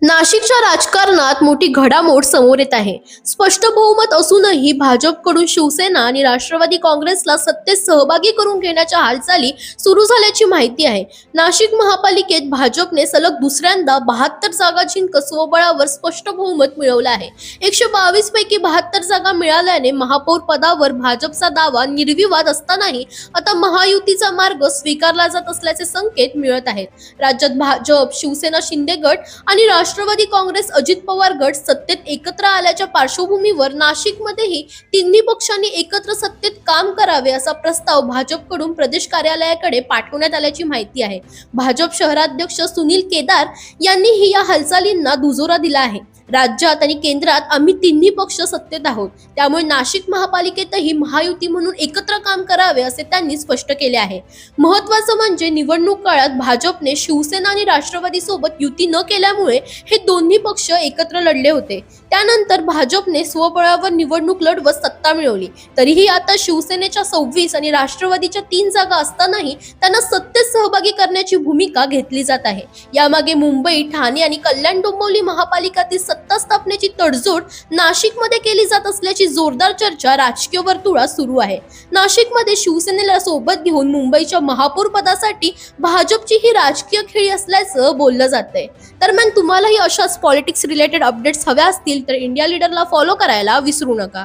नाशिकच्या राजकारणात मोठी घडामोड समोर येत आहे. स्पष्ट बहुमत असूनही भाजपकडून शिवसेना आणि राष्ट्रवादी काँग्रेसला सत्तेत सहभागी करून घेण्याच्या हालचाली सुरू झाल्याची माहिती आहे. नाशिक महापालिकेत भाजपने सलग दुसऱ्यांदा 72 जागा जिंकत स्वबळावर स्पष्ट बहुमत मिळवलं आहे. 122 पैकी 72 जागा मिळाल्याने महापौर पदावर भाजपचा दावा निर्विवाद असतानाही आता महायुतीचा मार्ग स्वीकारला जात असल्याचे संकेत मिळत आहेत. राज्यात भाजप, शिवसेना शिंदे गट आणि राष्ट्रवादी काँग्रेस अजित पवार गट सत्तेत एकत्र आल्याच्या पार्श्वभूमीवर नाशिकमध्येही तिन्ही पक्षांनी एकत्र सत्तेत काम करावे असा प्रस्ताव भाजपकडून प्रदेश कार्यालयाकडे पाठवण्यात आल्याची माहिती आहे. भाजप शहराध्यक्ष सुनील केदार यांनीही या हालचालींना दुजोरा दिला आहे. राज्यात आणि केंद्रात आम्ही तिन्ही पक्ष सत्तेत आहोत, त्यामुळे नाशिक महापालिकेतही महायुती म्हणून एकत्र काम करावे असे त्यांनी स्पष्ट केले आहे. महत्त्वाचं म्हणजे निवडणूक काळात भाजपने शिवसेना आणि राष्ट्रवादी सोबत युती न केल्यामुळे हे दोन्ही पक्ष एकत्र लढले होते. त्यानंतर भाजपने स्वबळावर निवडणूक लढवत सत्ता मिळवली. तरीही आता शिवसेनेच्या 26 आणि राष्ट्रवादीच्या 3 जागा असतानाही त्यांना सत्तेत सहभागी करण्याची भूमिका घेतली जात आहे. यामागे मुंबई, ठाणे आणि कल्याण डोंबिवली महापालिकातील सत्ता स्थापनेची तडजोड नाशिकमध्ये केली जात असल्याची जोरदार चर्चा राजकीय वर्तुळात सुरू आहे. नाशिकमध्ये शिवसेनेला सोबत घेऊन मुंबईच्या महापौर पदासाठी भाजपची ही राजकीय खेळी असल्याचं बोललं जातंय. दरम्यान तुम्हालाही अशाच पॉलिटिक्स रिलेटेड अपडेट्स हव्या असतील तर इंडिया लीडरला फॉलो करायला विसरू नका.